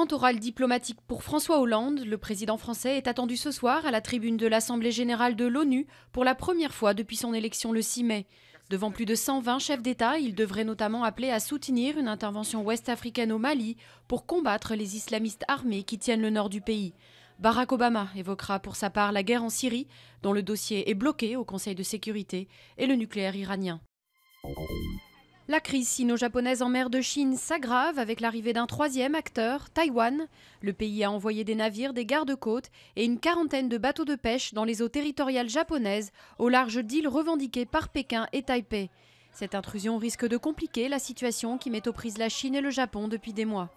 Grand oral diplomatique pour François Hollande, le président français est attendu ce soir à la tribune de l'Assemblée générale de l'ONU pour la première fois depuis son élection le 6 mai. Devant plus de 120 chefs d'État, il devrait notamment appeler à soutenir une intervention ouest-africaine au Mali pour combattre les islamistes armés qui tiennent le nord du pays. Barack Obama évoquera pour sa part la guerre en Syrie, dont le dossier est bloqué au Conseil de sécurité, et le nucléaire iranien. La crise sino-japonaise en mer de Chine s'aggrave avec l'arrivée d'un troisième acteur, Taïwan. Le pays a envoyé des navires, des gardes-côtes et une quarantaine de bateaux de pêche dans les eaux territoriales japonaises, au large d'îles revendiquées par Pékin et Taipei. Cette intrusion risque de compliquer la situation qui met aux prises la Chine et le Japon depuis des mois.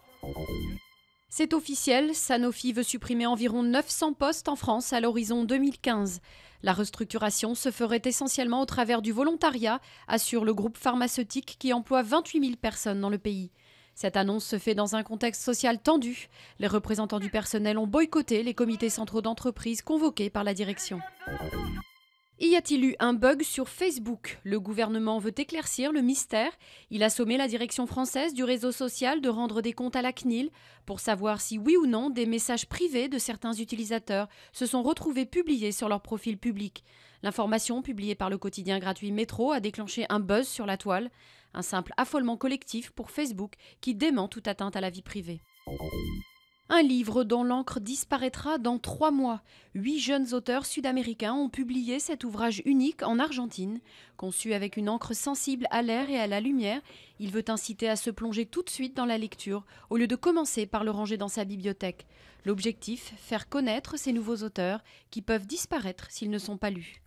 C'est officiel, Sanofi veut supprimer environ 900 postes en France à l'horizon 2015. La restructuration se ferait essentiellement au travers du volontariat, assure le groupe pharmaceutique qui emploie 28 000 personnes dans le pays. Cette annonce se fait dans un contexte social tendu. Les représentants du personnel ont boycotté les comités centraux d'entreprise convoqués par la direction. Y a-t-il eu un bug sur Facebook? Le gouvernement veut éclaircir le mystère. Il a sommé la direction française du réseau social de rendre des comptes à la CNIL pour savoir si oui ou non des messages privés de certains utilisateurs se sont retrouvés publiés sur leur profil public. L'information publiée par le quotidien gratuit Métro a déclenché un buzz sur la toile, un simple affolement collectif pour Facebook qui dément toute atteinte à la vie privée. Un livre dont l'encre disparaîtra dans 3 mois. 8 jeunes auteurs sud-américains ont publié cet ouvrage unique en Argentine. Conçu avec une encre sensible à l'air et à la lumière, il veut inciter à se plonger tout de suite dans la lecture, au lieu de commencer par le ranger dans sa bibliothèque. L'objectif, faire connaître ces nouveaux auteurs qui peuvent disparaître s'ils ne sont pas lus.